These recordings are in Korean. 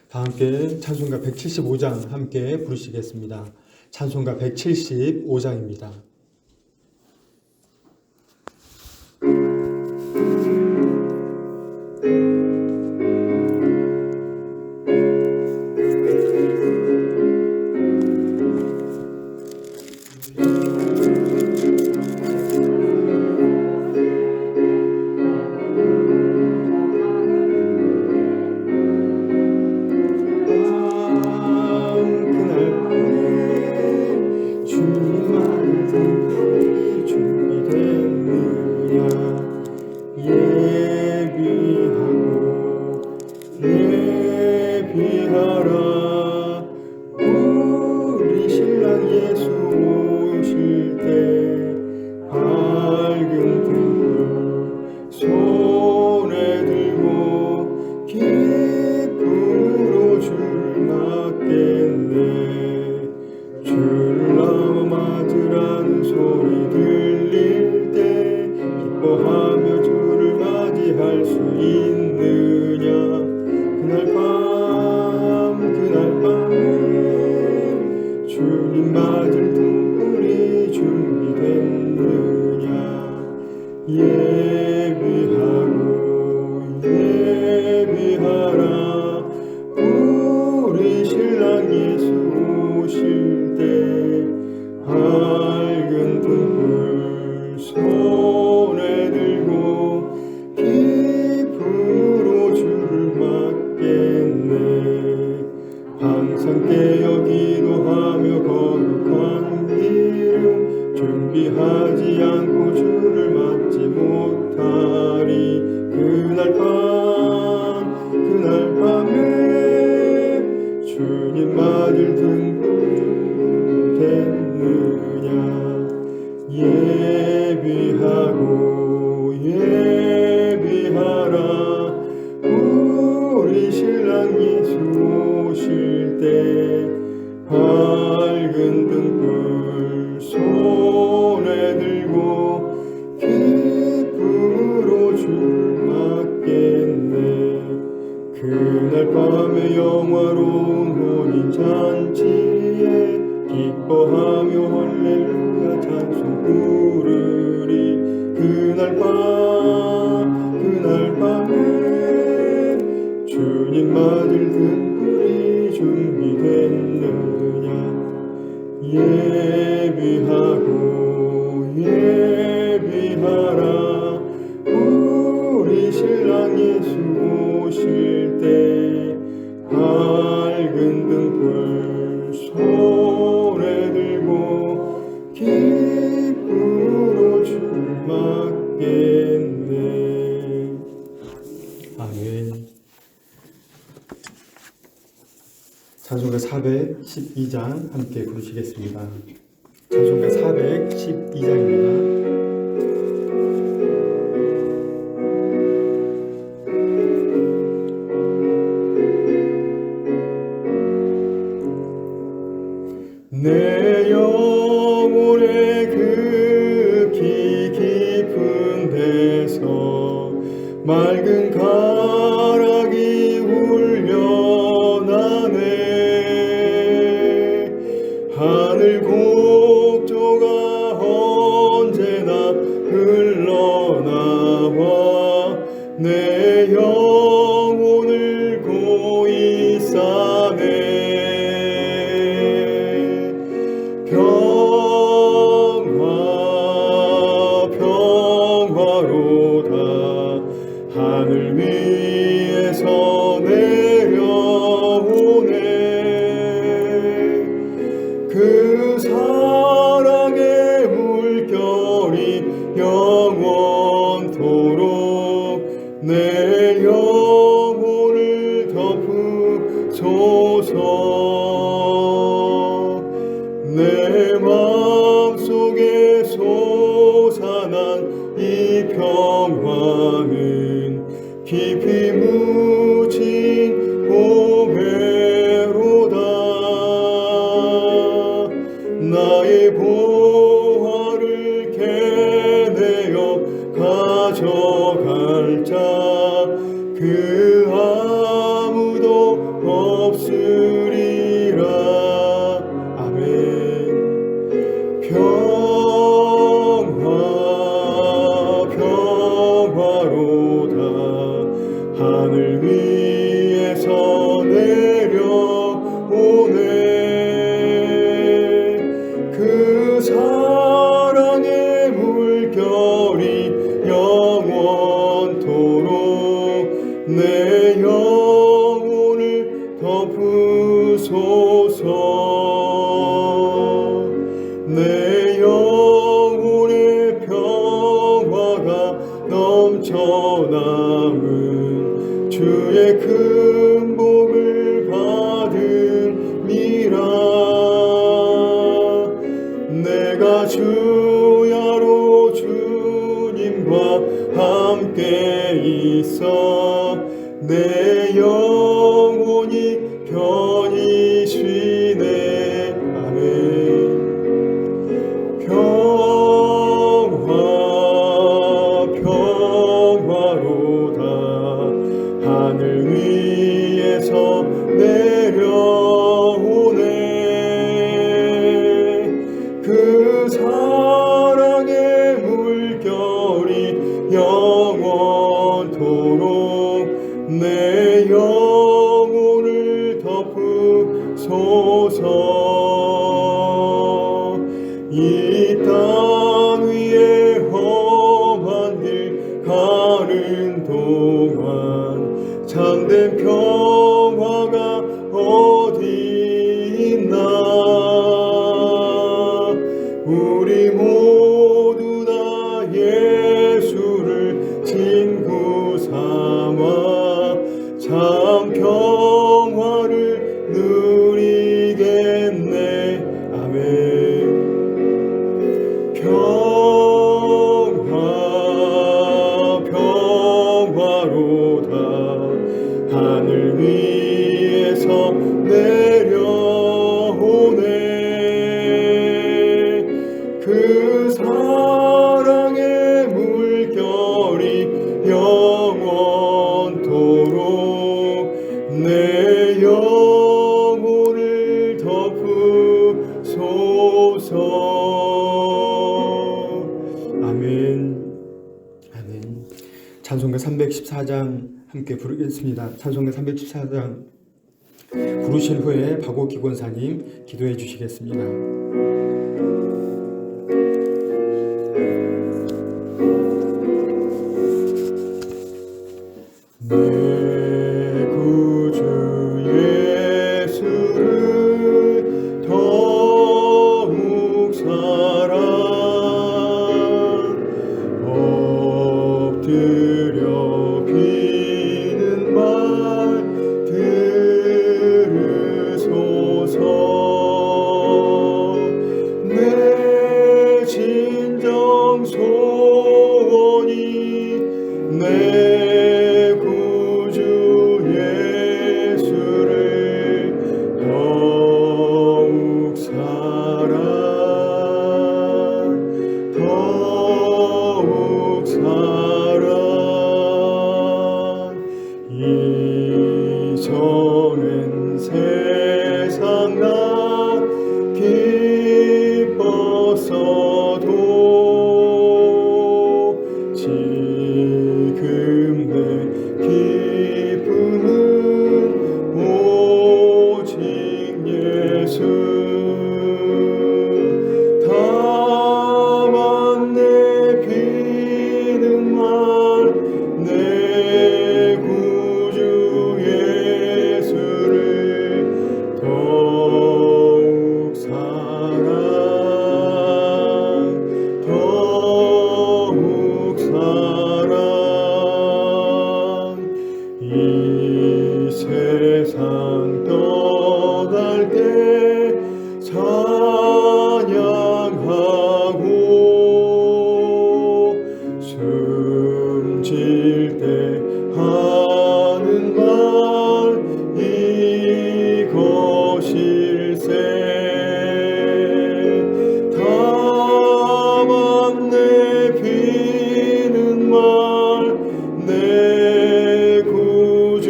다 함께 찬송가 175장 함께 부르시겠습니다. 찬송가 175장입니다. 주님 맞을 등불이 준비됐느냐 예비하고 예비하라 우리 신랑 예수 오실 때 밝은 등불 손에 들고 기쁨으로 주를 맞겠네 항상 깨어 기도하며 거룩한 기름 준비하지 않고 주를 맞지 못하리 그날 밤에 주님 맞을 등불 됐느냐 예비하고 예비하라 우리 신랑 예수 오실 때 밝은 등불 손에 들고 기쁨으로 주를 맞겠네 그날 밤에 영화로운 혼인잔치에 기뻐하며 할렐루야 찬송 부르리 그날 밤에 주님 맞을 등불이 준비됐느냐 예비하고 예비하라 우리 신랑 예수 오실 때 밝은 등불 손에 들고 기쁨으로 주를 맞겠네 아멘. 찬송가 412장 함께 부르시겠습니다. 찬송가 412장입니다. 내 영혼의 극히 깊은 데서 맑은 가락이 울려나네 하늘 곡조가 언제나 흘러나와 내 영혼을 고이 싸네 평화로다 하늘 위에서 내려오네 그 사랑의 물결이 영원토록 내 영혼을 덮으소서 내 마음속에 솟아난 이 평화는 깊이 묻힌 보배로다 나의 보화를 캐내어 가져갈 자 그 아무도 주소서. 내 영혼의 평화가 넘쳐남은 주의 큰 복을 받음이라. 내가 주야로 주님과 함께 있어 내 영혼이 편히 쉬네. 아멘. 평화로다. 하늘 위에서 내려오네. 그 사랑의 물결이 영원토록 내 영혼을 덮으소서. 이 땅 위에 험한 길 가는 동안 참된 평화가 어디 있나. 우리 모두 다 예수를 친구 삼아 참 평화를 누리겠네. 아멘. 평화로다. 하늘 위에서 내려오네. 그 사랑의 물결이 영원토록 내 영혼을 덮으소서. 아멘. 아멘. 찬송가 314장 함께 부르겠습니다. 찬송가 314장 부르신 후에 박옥기 권사님 기도해 주시겠습니다. 내 구주 예수를 더욱 사랑 엎드려 비는 말 들으소서. 내 진정 소원이 내 구주 예수를 더욱 사랑 더욱 사랑. 이전엔 세상 나 기뻤어도 지금 내 기쁨은 오직 예수. 다만 내 비는 말 내 구주 예수를 더욱 사랑 더욱 사랑. 이 세상 떠날 때 찬양하고 숨질 때 하는 말 이것일세. 다만 내 비는 말 내 구주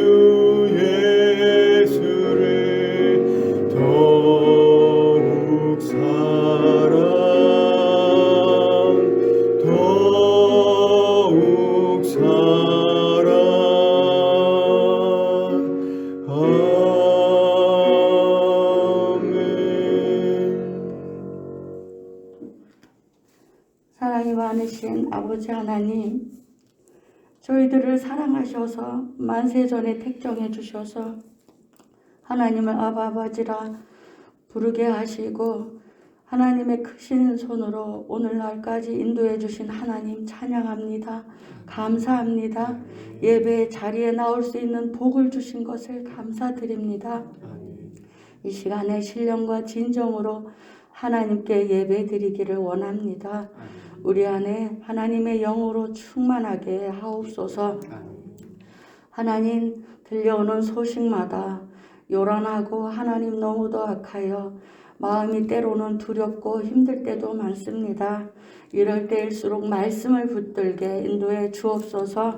예수를 더욱 사랑 더욱 사랑. 사랑이 많으신 아버지 하나님, 저희들을 사랑하셔서 만세전에 택정해 주셔서 하나님을 아버지라 부르게 하시고 하나님의 크신 손으로 오늘날까지 인도해 주신 하나님 찬양합니다. 감사합니다. 예배 자리에 나올 수 있는 복을 주신 것을 감사드립니다. 이 시간에 신령과 진정으로 하나님께 예배 드리기를 원합니다. 우리 안에 하나님의 영으로 충만하게 하옵소서. 하나님, 들려오는 소식마다 요란하고 하나님 너무도 악하여 마음이 때로는 두렵고 힘들 때도 많습니다. 이럴 때일수록 말씀을 붙들게 인도해 주옵소서.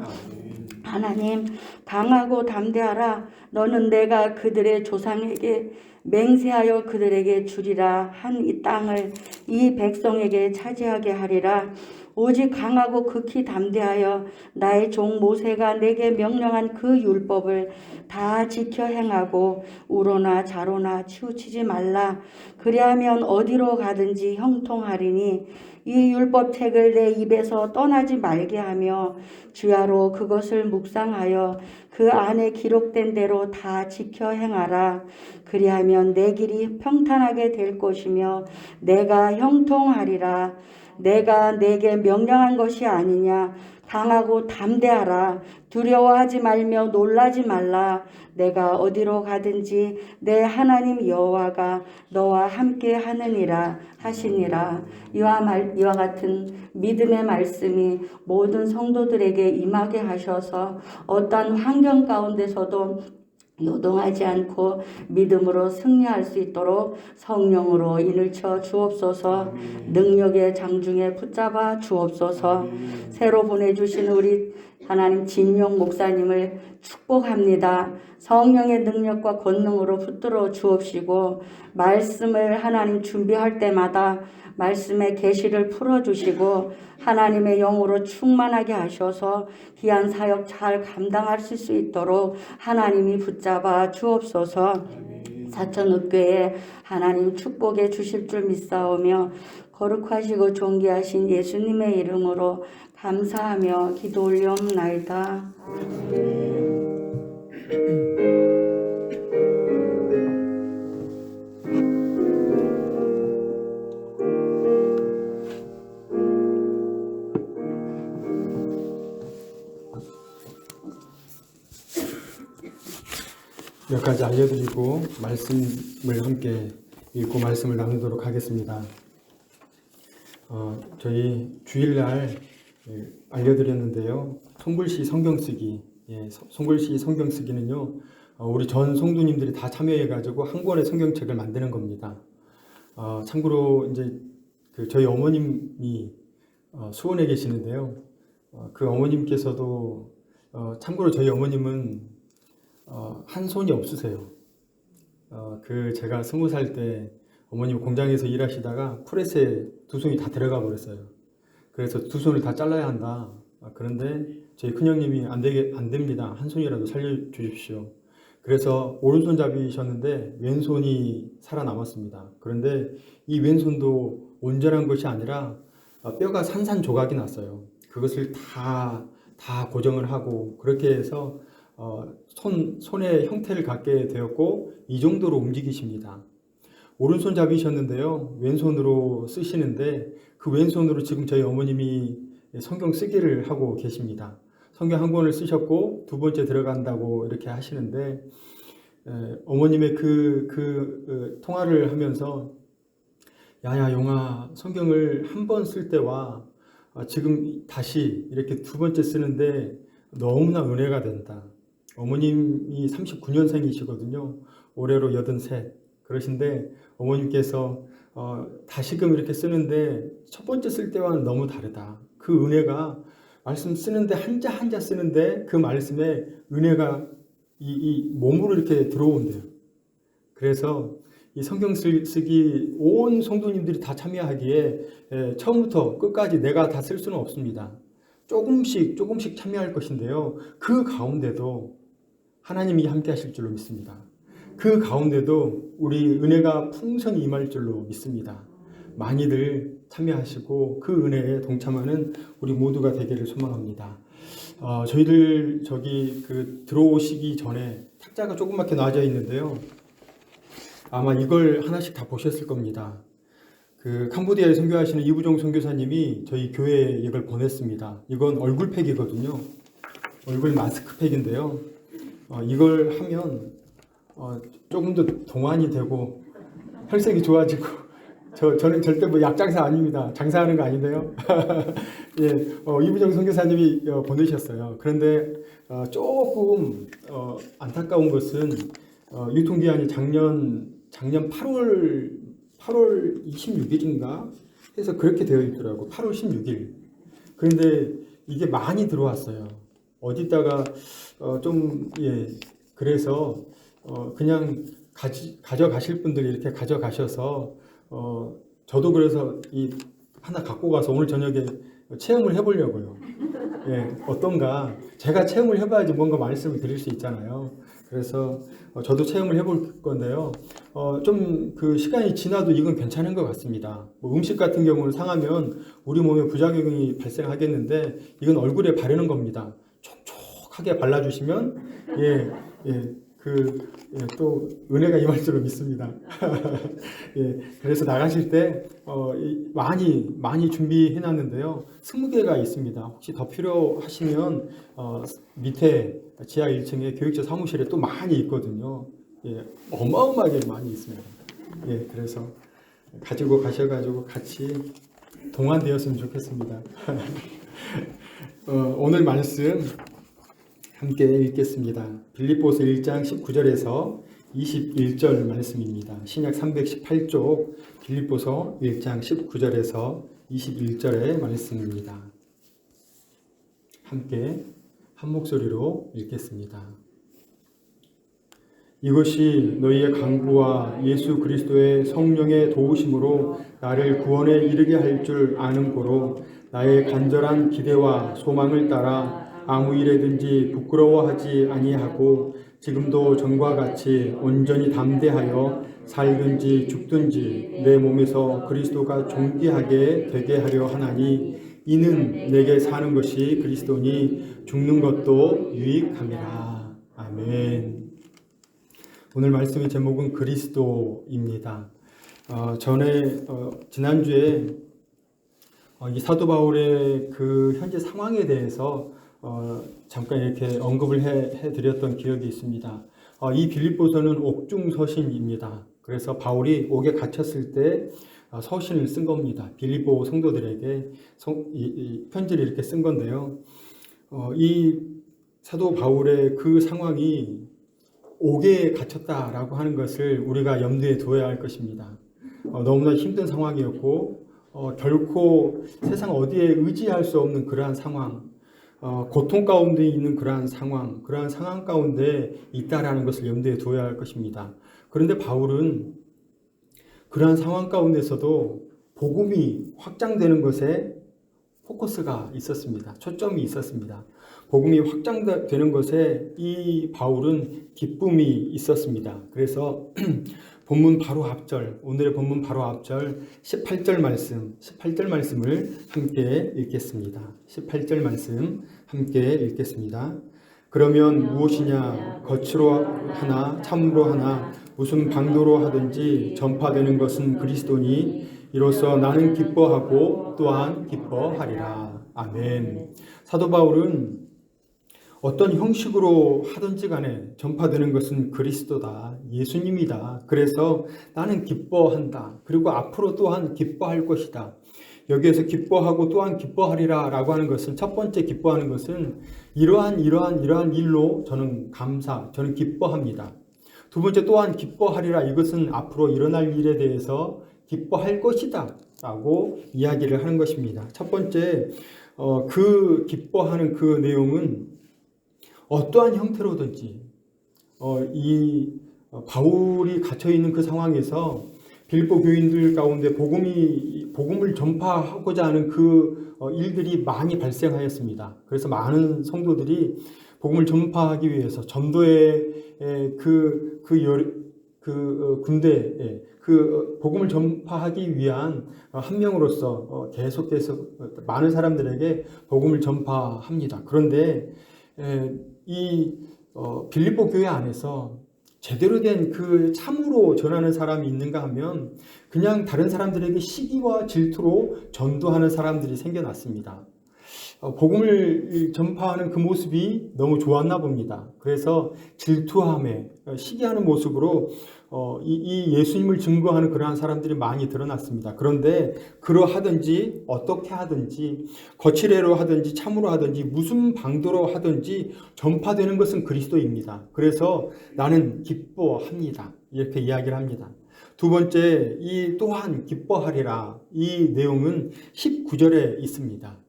하나님, 강하고 담대하라. 너는 내가 그들의 조상에게 맹세하여 그들에게 주리라 한 이 땅을 이 백성에게 차지하게 하리라. 오직 강하고 극히 담대하여 나의 종 모세가 내게 명령한 그 율법을 다 지켜 행하고 우로나 좌로나 치우치지 말라. 그리하면 어디로 가든지 형통하리니 이 율법책을 내 입에서 떠나지 말게 하며 주야로 그것을 묵상하여 그 안에 기록된 대로 다 지켜 행하라. 그리하면 내 길이 평탄하게 될 것이며 내가 형통하리라. 내가 내게 명령한 것이 아니냐. 강하고 담대하라. 두려워하지 말며 놀라지 말라. 내가 어디로 가든지 내 하나님 여호와가 너와 함께 하느니라 하시니라. 이와 같은 믿음의 말씀이 모든 성도들에게 임하게 하셔서 어떤 환경 가운데서도 요동하지 않고 믿음으로 승리할 수 있도록 성령으로 인을 쳐 주옵소서. 능력의 장중에 붙잡아 주옵소서. 새로 보내주신 우리 하나님 진용 목사님을 축복합니다. 성령의 능력과 권능으로 붙들어 주옵시고 말씀을 하나님 준비할 때마다 말씀의 계시를 풀어주시고 하나님의 영으로 충만하게 하셔서 귀한 사역 잘 감당할 수 있도록 하나님이 붙잡아 주옵소서. 사천읍교회 하나님 축복해 주실 줄 믿사오며 거룩하시고 존귀하신 예수님의 이름으로 감사하며 기도 올리옵나이다. 몇 가지 알려드리고 말씀을 함께 읽고 말씀을 나누도록 하겠습니다. 저희 주일날 알려드렸는데요. 송글씨 성경쓰기. 송글씨 성경쓰기는요, 우리 전 성도님들이 다 참여해가지고 한 권의 성경책을 만드는 겁니다. 참고로 이제 저희 어머님이 수원에 계시는데요. 그 어머님께서도 참고로 저희 어머님은 한 손이 없으세요. 제가 20살 때 어머님 공장에서 일하시다가 프레스에 두 손이 다 들어가 버렸어요. 그래서 두 손을 다 잘라야 한다. 그런데 저희 큰형님이 안 됩니다. 한 손이라도 살려주십시오. 그래서 오른손잡이셨는데 왼손이 살아남았습니다. 그런데 이 왼손도 온전한 것이 아니라 뼈가 산산조각이 났어요. 그것을 다 고정을 하고 그렇게 해서 손의 형태를 갖게 되었고 이 정도로 움직이십니다. 오른손잡이셨는데요. 왼손으로 쓰시는데 그 왼손으로 지금 저희 어머님이 성경 쓰기를 하고 계십니다. 성경 한 권을 쓰셨고 두 번째 들어간다고 이렇게 하시는데 어머님의 통화를 하면서 야야 용아 성경을 한 번 쓸 때와 지금 다시 이렇게 두 번째 쓰는데 너무나 은혜가 된다. 어머님이 39년생이시거든요. 올해로 83. 그러신데 어머님께서 다시금 이렇게 쓰는데 첫 번째 쓸 때와는 너무 다르다. 그 은혜가 말씀 쓰는데 한자 한자 쓰는데 그 말씀에 은혜가 이 몸으로 이렇게 들어온대요. 그래서 이 성경 쓰기 온 성도님들이 다 참여하기에 처음부터 끝까지 내가 다 쓸 수는 없습니다. 조금씩 참여할 것인데요. 그 가운데도 하나님이 함께 하실 줄로 믿습니다. 그 가운데도 우리 은혜가 풍성히 임할 줄로 믿습니다. 많이들 참여하시고 그 은혜에 동참하는 우리 모두가 되기를 소망합니다. 저희들 들어오시기 전에 탁자가 조그맣게 놔져 있는데요. 아마 이걸 하나씩 다 보셨을 겁니다. 캄보디아에 선교하시는 이부종 선교사님이 저희 교회에 이걸 보냈습니다. 이건 얼굴팩이거든요. 얼굴 마스크팩인데요. 이걸 하면 조금 더 동안이 되고 혈색이 좋아지고 저는 절대 뭐 약장사 아닙니다. 장사하는 거 아닌데요. 예, 이부정 선교사님이 보내셨어요. 그런데 조금 안타까운 것은 유통기한이 작년 8월 26일인가 해서 그렇게 되어 있더라고. 8월 16일. 그런데 이게 많이 들어왔어요. 어디다가 그래서 그냥 가져가실 분들이 이렇게 가져가셔서 저도 그래서 하나 갖고 가서 오늘 저녁에 체험을 해보려고요. 예, 어떤가 제가 체험을 해봐야지 뭔가 말씀을 드릴 수 있잖아요. 그래서 저도 체험을 해볼 건데요. 좀 시간이 지나도 이건 괜찮은 것 같습니다. 뭐 음식 같은 경우는 상하면 우리 몸에 부작용이 발생하겠는데 이건 얼굴에 바르는 겁니다. 촉촉하게 발라주시면 또 은혜가 임할 줄로 믿습니다. 예, 그래서 나가실 때 많이 준비해 놨는데요. 20개가 있습니다. 혹시 더 필요하시면 밑에 지하 1층에 교육자 사무실에 또 많이 있거든요. 예, 어마어마하게 많이 있습니다. 예, 그래서 가지고 가셔가지고 같이 동안되었으면 좋겠습니다. 오늘 말씀 함께 읽겠습니다. 빌립보서 1장 19절에서 21절 말씀입니다. 신약 318쪽 빌립보서 1장 19절에서 21절의 말씀입니다. 함께 한 목소리로 읽겠습니다. 이것이 너희의 간구와 예수 그리스도의 성령의 도우심으로 나를 구원에 이르게 할 줄 아는 고로 나의 간절한 기대와 소망을 따라 아무 일에든지 부끄러워하지 아니하고 지금도 전과 같이 온전히 담대하여 살든지 죽든지 내 몸에서 그리스도가 존귀하게 되게 하려 하나니 이는 내게 사는 것이 그리스도니 죽는 것도 유익함이라. 아멘. 오늘 말씀의 제목은 그리스도입니다. 지난주에 이 사도 바울의 현재 상황에 대해서 잠깐 이렇게 언급을 해드렸던 기억이 있습니다. 이 빌립보서는 옥중 서신입니다. 그래서 바울이 옥에 갇혔을 때 서신을 쓴 겁니다. 빌립보 성도들에게 이 편지를 이렇게 쓴 건데요. 이 사도 바울의 그 상황이 옥에 갇혔다라고 하는 것을 우리가 염두에 두어야 할 것입니다. 너무나 힘든 상황이었고 결코 세상 어디에 의지할 수 없는 그러한 상황, 고통 가운데 있는 그러한 상황 가운데 있다라는 것을 염두에 두어야 할 것입니다. 그런데 바울은 그러한 상황 가운데서도 복음이 확장되는 것에 포커스가 있었습니다. 초점이 있었습니다. 복음이 확장되는 것에 이 바울은 기쁨이 있었습니다. 그래서 본문 바로 앞절, 오늘의 본문 바로 앞절 18절 말씀을 함께 읽겠습니다. 18절 말씀 함께 읽겠습니다. 그러면 무엇이냐 겉으로 하나 참으로 하나 무슨 방도로 하든지 전파되는 것은 그리스도니 이로써 나는 기뻐하고 또한 기뻐하리라. 아멘. 사도 바울은 어떤 형식으로 하든지 간에 전파되는 것은 그리스도다. 예수님이다. 그래서 나는 기뻐한다. 그리고 앞으로 또한 기뻐할 것이다. 여기에서 기뻐하고 또한 기뻐하리라 라고 하는 것은 첫 번째 기뻐하는 것은 이러한 일로 저는 기뻐합니다. 두 번째 또한 기뻐하리라 이것은 앞으로 일어날 일에 대해서 기뻐할 것이다 라고 이야기를 하는 것입니다. 첫 번째 그 기뻐하는 그 내용은 어떠한 형태로든지 이 바울이 갇혀있는 그 상황에서 빌립보 교인들 가운데 복음을 전파하고자 하는 그 일들이 많이 발생하였습니다. 그래서 많은 성도들이 복음을 전파하기 위해서 전도의 그 군대에 복음을 전파하기 위한 한 명으로서 계속해서 많은 사람들에게 복음을 전파합니다. 그런데 이 빌립보 교회 안에서 제대로 된 그 참으로 전하는 사람이 있는가 하면 그냥 다른 사람들에게 시기와 질투로 전도하는 사람들이 생겨났습니다. 복음을 전파하는 그 모습이 너무 좋았나 봅니다. 그래서 질투함에 시기하는 모습으로 이 예수님을 증거하는 그러한 사람들이 많이 드러났습니다. 그런데 그러하든지 어떻게 하든지 거칠애로 하든지 참으로 하든지 무슨 방도로 하든지 전파되는 것은 그리스도입니다. 그래서 나는 기뻐합니다. 이렇게 이야기를 합니다. 두 번째, 이 또한 기뻐하리라. 이 내용은 19절에 있습니다.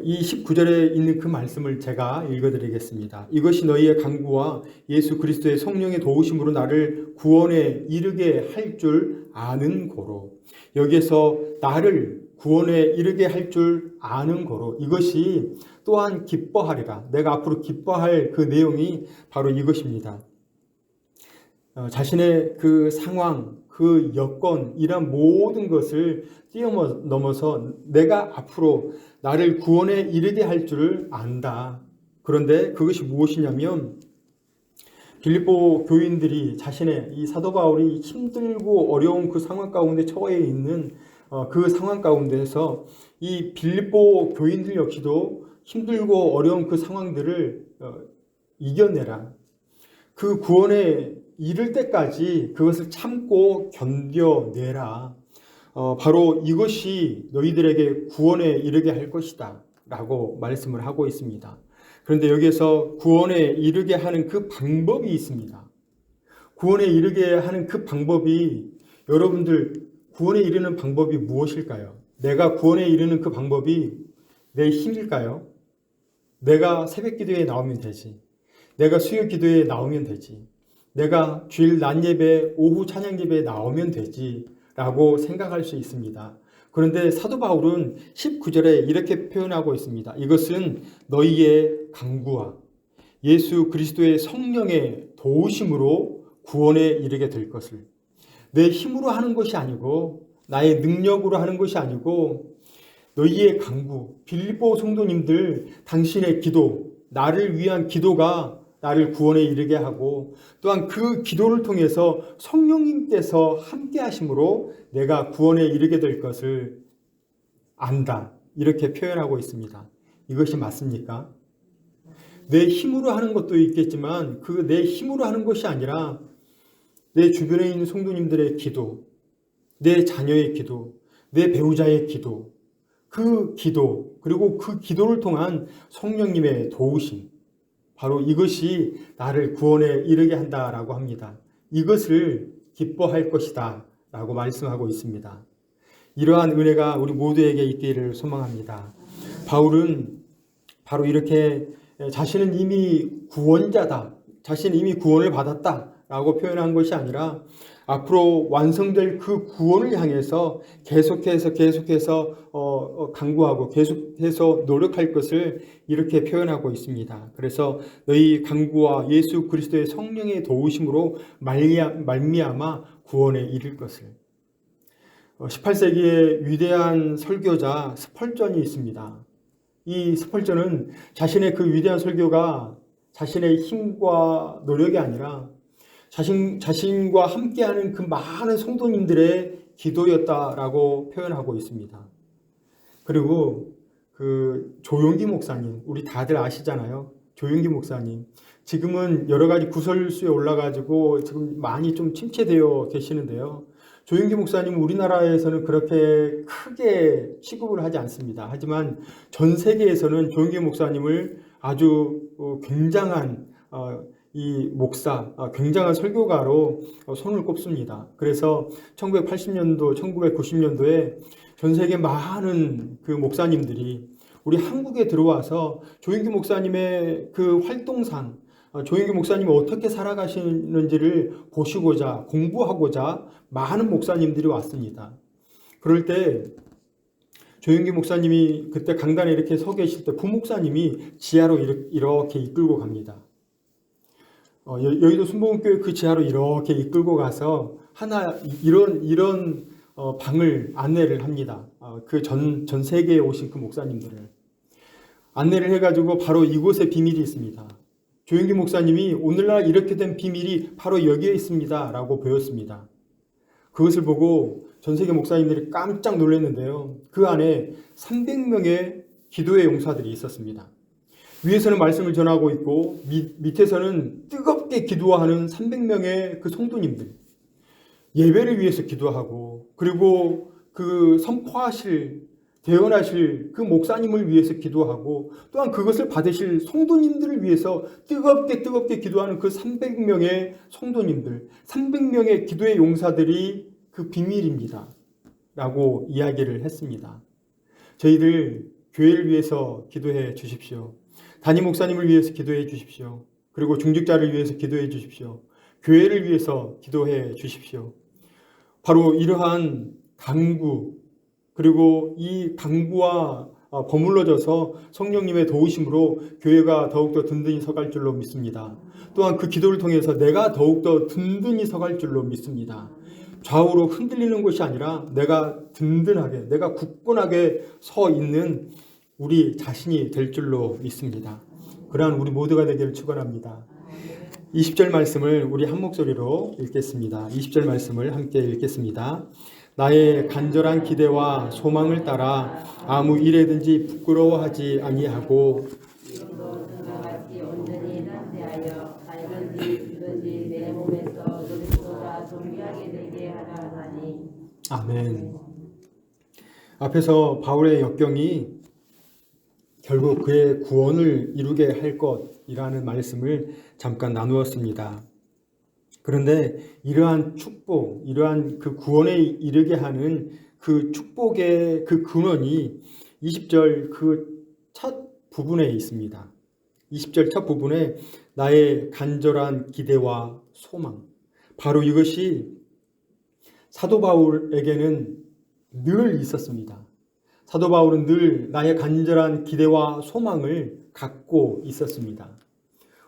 이 19절에 있는 그 말씀을 제가 읽어드리겠습니다. 이것이 너희의 간구와 예수 그리스도의 성령의 도우심으로 나를 구원에 이르게 할 줄 아는 고로. 여기에서 나를 구원에 이르게 할 줄 아는 고로. 이것이 또한 기뻐하리라. 내가 앞으로 기뻐할 그 내용이 바로 이것입니다. 자신의 그 상황, 그 여건, 이런 모든 것을 뛰어넘어서 내가 앞으로 나를 구원에 이르게 할 줄을 안다. 그런데 그것이 무엇이냐면 빌립보 교인들이 자신의 이 사도 바울이 힘들고 어려운 그 상황 가운데 처해 있는 그 상황 가운데에서 이 빌립보 교인들 역시도 힘들고 어려운 그 상황들을 이겨내라. 그 구원에 이를 때까지 그것을 참고 견뎌내라. 바로 이것이 너희들에게 구원에 이르게 할 것이다 라고 말씀을 하고 있습니다. 그런데 여기에서 구원에 이르게 하는 그 방법이 있습니다. 구원에 이르게 하는 그 방법이, 여러분들 구원에 이르는 방법이 무엇일까요? 내가 구원에 이르는 그 방법이 내 힘일까요? 내가 새벽 기도에 나오면 되지. 내가 수요 기도에 나오면 되지. 내가 주일 낮 예배, 오후 찬양 예배에 나오면 되지 라고 생각할 수 있습니다. 그런데 사도 바울은 19절에 이렇게 표현하고 있습니다. 이것은 너희의 간구와 예수 그리스도의 성령의 도우심으로 구원에 이르게 될 것을. 내 힘으로 하는 것이 아니고 나의 능력으로 하는 것이 아니고 너희의 간구, 빌립보 성도님들 당신의 기도, 나를 위한 기도가 나를 구원에 이르게 하고 또한 그 기도를 통해서 성령님께서 함께 하심으로 내가 구원에 이르게 될 것을 안다. 이렇게 표현하고 있습니다. 이것이 맞습니까? 내 힘으로 하는 것도 있겠지만 그 내 힘으로 하는 것이 아니라 내 주변에 있는 성도님들의 기도, 내 자녀의 기도, 내 배우자의 기도, 그 기도, 그리고 그 기도를 통한 성령님의 도우심, 바로 이것이 나를 구원에 이르게 한다라고 합니다. 이것을 기뻐할 것이다 라고 말씀하고 있습니다. 이러한 은혜가 우리 모두에게 있기를 소망합니다. 바울은 바로 이렇게 자신은 이미 구원자다, 자신은 이미 구원을 받았다 라고 표현한 것이 아니라 앞으로 완성될 그 구원을 향해서 계속해서 간구하고 계속해서 노력할 것을 이렇게 표현하고 있습니다. 그래서 너희 간구와 예수 그리스도의 성령의 도우심으로 말미암아 구원에 이를 것을. 18세기의 위대한 설교자 스펄전이 있습니다. 이 스펄전은 자신의 그 위대한 설교가 자신의 힘과 노력이 아니라 자신과 함께하는 그 많은 성도님들의 기도였다라고 표현하고 있습니다. 그리고 그 조용기 목사님, 우리 다들 아시잖아요. 조용기 목사님. 지금은 여러 가지 구설수에 올라가지고 지금 많이 좀 침체되어 계시는데요. 조용기 목사님은 우리나라에서는 그렇게 크게 취급을 하지 않습니다. 하지만 전 세계에서는 조용기 목사님을 아주 굉장한 이 목사, 굉장한 설교가로 손을 꼽습니다. 그래서 1980년도, 1990년도에 전 세계 많은 그 목사님들이 우리 한국에 들어와서 조용기 목사님의 그 활동상, 조용기 목사님이 어떻게 살아가시는지를 보시고자, 공부하고자 많은 목사님들이 왔습니다. 그럴 때 조용기 목사님이 그때 강단에 이렇게 서 계실 때 부목사님이 지하로 이렇게 이끌고 갑니다. 여의도 순복음교회 그 지하로 이렇게 이끌고 가서 하나 이런 방을 안내를 합니다. 그 전 세계에 오신 그 목사님들을 안내를 해가지고 바로 이곳에 비밀이 있습니다. 조영기 목사님이 오늘날 이렇게 된 비밀이 바로 여기에 있습니다 라고 보였습니다. 그것을 보고 전 세계 목사님들이 깜짝 놀랐는데요. 그 안에 300명의 기도의 용사들이 있었습니다. 위에서는 말씀을 전하고 있고 밑에서는 뜨겁게 기도하는 300명의 그 성도님들, 예배를 위해서 기도하고, 그리고 그 선포하실 대언하실 그 목사님을 위해서 기도하고, 또한 그것을 받으실 성도님들을 위해서 뜨겁게 기도하는 그 300명의 성도님들, 300명의 기도의 용사들이 그 비밀입니다 라고 이야기를 했습니다. 저희들 교회를 위해서 기도해 주십시오. 담임 목사님을 위해서 기도해 주십시오. 그리고 중직자를 위해서 기도해 주십시오. 교회를 위해서 기도해 주십시오. 바로 이러한 강구, 그리고 이 강구와 버물러져서 성령님의 도우심으로 교회가 더욱더 든든히 서갈 줄로 믿습니다. 또한 그 기도를 통해서 내가 더욱더 든든히 서갈 줄로 믿습니다. 좌우로 흔들리는 것이 아니라 내가 든든하게, 내가 굳건하게 서 있는 우리 자신이 될 줄로 믿습니다. 그러한 우리 모두가 되기를 축원합니다. 20절 말씀을 우리 한 목소리로 읽겠습니다. 20절 말씀을 함께 읽겠습니다. 나의 간절한 기대와 소망을 따라 아무 일에든지 부끄러워하지 아니하고 온전히 담대하여 살든지 죽든지 내 몸에서 그리스도가 존귀하게 되게 하라 하니. 아멘. 앞에서 바울의 역경이 결국 그의 구원을 이루게 할 것이라는 말씀을 잠깐 나누었습니다. 그런데 이러한 축복, 이러한 그 구원에 이르게 하는 그 축복의 그 근원이 20절 그 첫 부분에 있습니다. 20절 첫 부분에 나의 간절한 기대와 소망. 바로 이것이 사도 바울에게는 늘 있었습니다. 사도 바울은 늘 나의 간절한 기대와 소망을 갖고 있었습니다.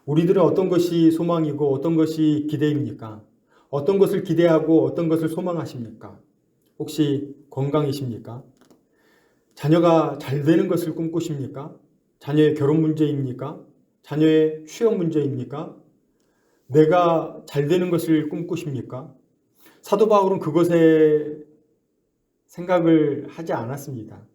우리들은 어떤 것이 소망이고 어떤 것이 기대입니까? 어떤 것을 기대하고 어떤 것을 소망하십니까? 혹시 건강이십니까? 자녀가 잘 되는 것을 꿈꾸십니까? 자녀의 결혼 문제입니까? 자녀의 취업 문제입니까? 내가 잘 되는 것을 꿈꾸십니까? 사도 바울은 그것에 생각을 하지 않았습니다.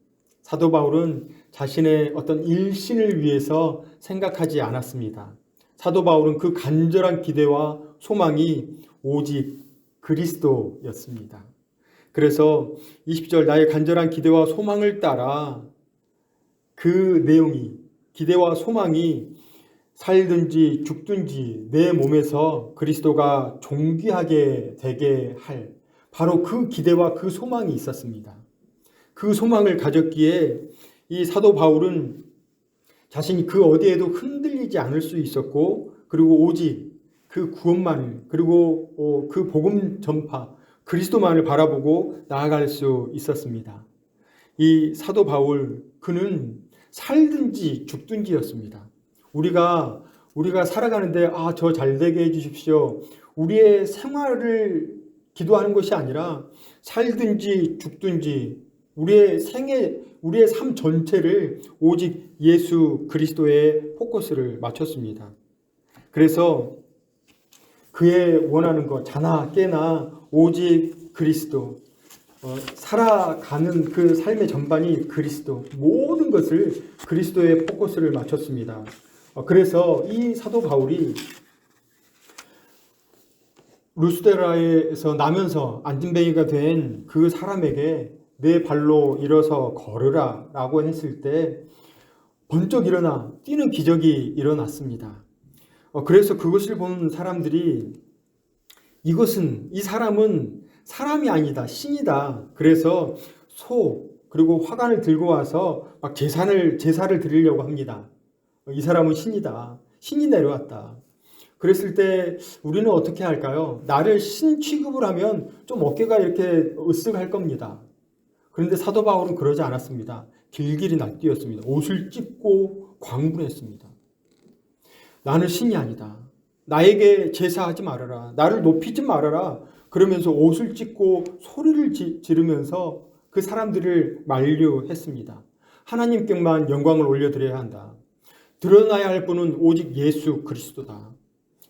사도 바울은 자신의 어떤 일신을 위해서 생각하지 않았습니다. 사도 바울은 그 간절한 기대와 소망이 오직 그리스도였습니다. 그래서 20절 나의 간절한 기대와 소망을 따라 그 내용이, 기대와 소망이 살든지 죽든지 내 몸에서 그리스도가 존귀하게 되게 할 바로 그 기대와 그 소망이 있었습니다. 그 소망을 가졌기에 이 사도 바울은 자신이 그 어디에도 흔들리지 않을 수 있었고, 그리고 오직 그 구원만을, 그리고 그 복음 전파, 그리스도만을 바라보고 나아갈 수 있었습니다. 이 사도 바울, 그는 살든지 죽든지였습니다. 우리가 살아가는데 저 잘되게 해주십시오. 우리의 생활을 기도하는 것이 아니라 살든지 죽든지 우리의 삶 전체를 오직 예수 그리스도에 포커스를 맞췄습니다. 그래서 그의 원하는 것, 자나 깨나 오직 그리스도, 살아가는 그 삶의 전반이 그리스도, 모든 것을 그리스도에 포커스를 맞췄습니다. 그래서 이 사도 바울이 루스드라에서 나면서 안진뱅이가 된 그 사람에게 내 발로 일어서 걸으라 라고 했을 때 번쩍 일어나 뛰는 기적이 일어났습니다. 그래서 그것을 본 사람들이 이 사람은 사람이 아니다, 신이다. 그래서 그리고 화관을 들고 와서 막 제사를 드리려고 합니다. 이 사람은 신이다. 신이 내려왔다. 그랬을 때 우리는 어떻게 할까요? 나를 신 취급을 하면 좀 어깨가 이렇게 으쓱할 겁니다. 그런데 사도 바울은 그러지 않았습니다. 길길이 날뛰었습니다. 옷을 찢고 광분했습니다. 나는 신이 아니다. 나에게 제사하지 말아라. 나를 높이지 말아라. 그러면서 옷을 찢고 소리를 지르면서 그 사람들을 만류했습니다. 하나님께만 영광을 올려드려야 한다. 드러나야 할 분은 오직 예수 그리스도다.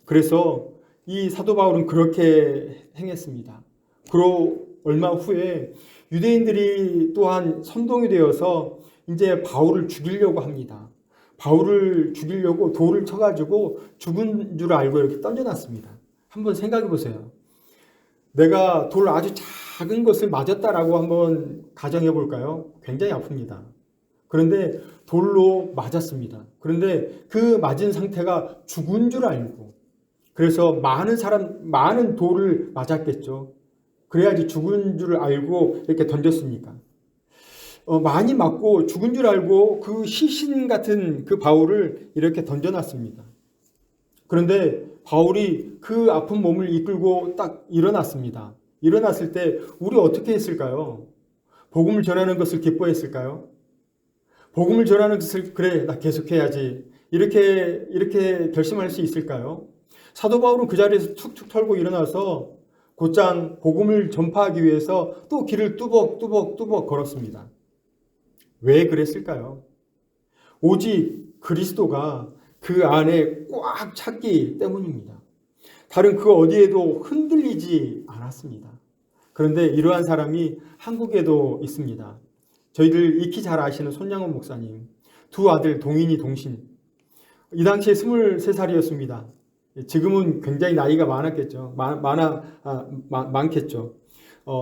그래서 이 사도 바울은 그렇게 행했습니다. 그로 얼마 후에 유대인들이 또한 선동이 되어서 이제 바울을 죽이려고 합니다. 바울을 죽이려고 돌을 쳐가지고 죽은 줄 알고 이렇게 던져놨습니다. 한번 생각해 보세요. 내가 돌 아주 작은 것을 맞았다라고 한번 가정해 볼까요? 굉장히 아픕니다. 그런데 돌로 맞았습니다. 그런데 그 맞은 상태가 죽은 줄 알고, 그래서 많은 돌을 맞았겠죠. 그래야지 죽은 줄 알고 이렇게 던졌으니까. 많이 맞고 죽은 줄 알고 그 시신 같은 그 바울을 이렇게 던져놨습니다. 그런데 바울이 그 아픈 몸을 이끌고 딱 일어났습니다. 일어났을 때 우리 어떻게 했을까요? 복음을 전하는 것을 기뻐했을까요? 복음을 전하는 것을 그래 나 계속해야지 이렇게 결심할 수 있을까요? 사도 바울은 그 자리에서 툭툭 털고 일어나서 곧장 복음을 전파하기 위해서 또 길을 뚜벅 걸었습니다. 왜 그랬을까요? 오직 그리스도가 그 안에 꽉 찼기 때문입니다. 다른 그 어디에도 흔들리지 않았습니다. 그런데 이러한 사람이 한국에도 있습니다. 저희들 익히 잘 아시는 손양원 목사님, 두 아들 동인이 동신. 이 당시에 23살이었습니다. 지금은 굉장히 나이가 많았겠죠. 많겠죠.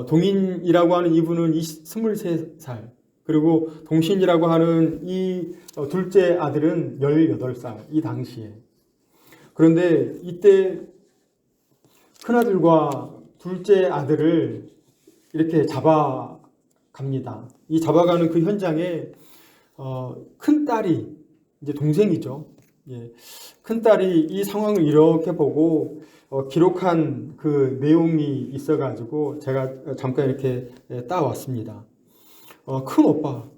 동인이라고 하는 이분은 23살, 그리고 동신이라고 하는 이 둘째 아들은 18살, 이 당시에. 그런데 이때 큰아들과 둘째 아들을 이렇게 잡아갑니다. 이 잡아가는 그 현장에 큰딸이, 이제 동생이죠. 예. 큰딸이 이 상황을 이렇게 보고 기록한 그 내용이 있어가지고 제가 잠깐 이렇게 따왔습니다. 큰 오빠,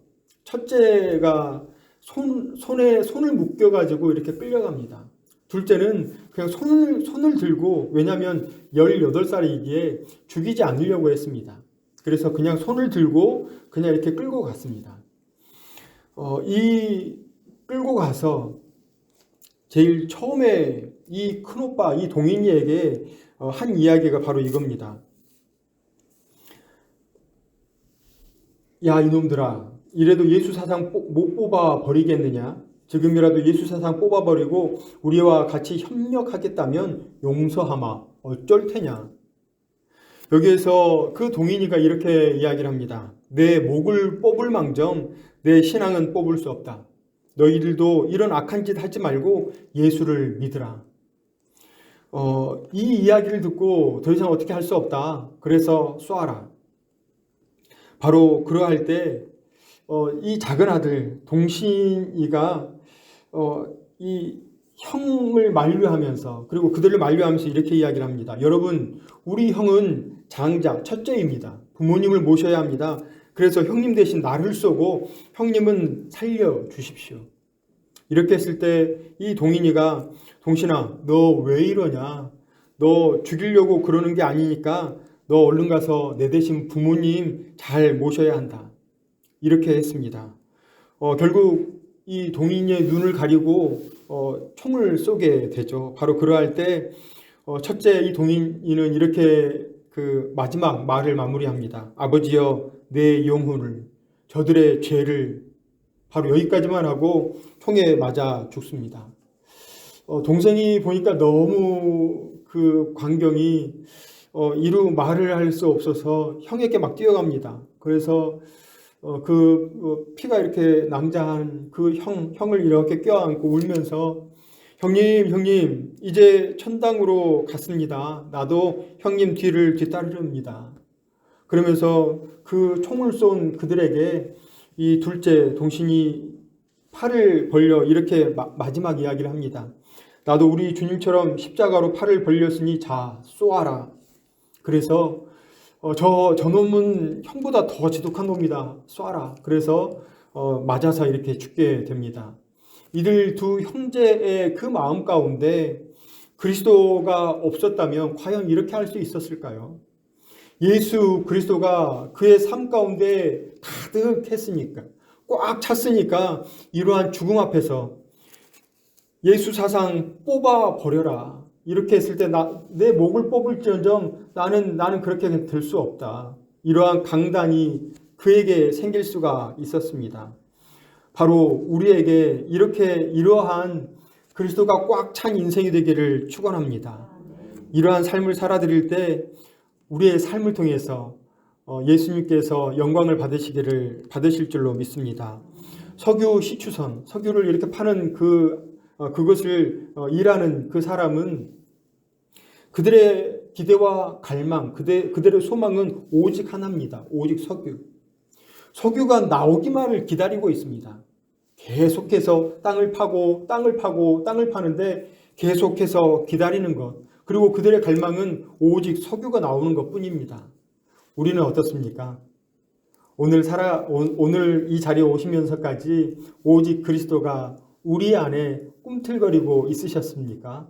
첫째가 손을 묶여가지고 이렇게 끌려갑니다. 둘째는 그냥 손을 들고, 왜냐하면 18살이기에 죽이지 않으려고 했습니다. 그래서 그냥 손을 들고 그냥 이렇게 끌고 갔습니다. 이 끌고 가서 제일 처음에 이 큰오빠, 이 동인이에게 한 이야기가 바로 이겁니다. 야, 이놈들아, 이래도 예수 사상 못 뽑아 버리겠느냐? 지금이라도 예수 사상 뽑아 버리고 우리와 같이 협력하겠다면 용서하마. 어쩔 테냐? 여기에서 그 동인이가 이렇게 이야기를 합니다. 내 목을 뽑을 망정 내 신앙은 뽑을 수 없다. 너희들도 이런 악한 짓 하지 말고 예수를 믿으라. 이 이야기를 듣고 더 이상 어떻게 할 수 없다. 그래서 쏘아라. 바로 그러할 때 이 작은 아들 동신이가 이 형을 만류하면서, 그리고 그들을 만류하면서 이렇게 이야기를 합니다. 여러분, 우리 형은 장자, 첫째입니다. 부모님을 모셔야 합니다. 그래서 형님 대신 나를 쏘고 형님은 살려주십시오. 이렇게 했을 때 이 동인이가, 동신아, 너 왜 이러냐? 너 죽이려고 그러는 게 아니니까 너 얼른 가서 내 대신 부모님 잘 모셔야 한다. 이렇게 했습니다. 결국 이 동인의 눈을 가리고 총을 쏘게 되죠. 바로 그러할 때 첫째 이 동인이는 이렇게 그 마지막 말을 마무리합니다. 아버지여, 내 영혼을, 저들의 죄를, 바로 여기까지만 하고 총에 맞아 죽습니다. 동생이 보니까 너무 그 광경이 이루 말을 할 수 없어서 형에게 막 뛰어갑니다. 그래서 그 피가 이렇게 낭자한 그 형을 이렇게 껴안고 울면서 형님 이제 천당으로 갔습니다. 나도 형님 뒤를 뒤따르렵니다. 그러면서 그 총을 쏜 그들에게 이 둘째 동신이 팔을 벌려 이렇게 마지막 이야기를 합니다. 나도 우리 주님처럼 십자가로 팔을 벌렸으니 자 쏘아라. 그래서 저놈은 형보다 더 지독한 놈이다. 쏴라. 그래서 맞아서 이렇게 죽게 됩니다. 이들 두 형제의 그 마음 가운데 그리스도가 없었다면 과연 이렇게 할 수 있었을까요? 예수 그리스도가 그의 삶 가운데 가득했으니까, 꽉 찼으니까 이러한 죽음 앞에서 예수 사상 뽑아 버려라, 이렇게 했을 때 내 목을 뽑을지언정 나는 그렇게 될 수 없다, 이러한 강단이 그에게 생길 수가 있었습니다. 바로 우리에게 이러한 그리스도가 꽉 찬 인생이 되기를 축원합니다. 이러한 삶을 살아드릴 때 우리의 삶을 통해서 예수님께서 영광을 받으실 줄로 믿습니다. 석유 시추선, 석유를 이렇게 파는 그것을 일하는 그 사람은 그들의 기대와 갈망, 그들의 소망은 오직 하나입니다. 오직 석유. 석유가 나오기만을 기다리고 있습니다. 계속해서 땅을 파고 땅을 파는데 계속해서 기다리는 것, 그리고 그들의 갈망은 오직 석유가 나오는 것뿐입니다. 우리는 어떻습니까? 오늘 이 자리에 오시면서까지 오직 그리스도가 우리 안에 꿈틀거리고 있으셨습니까?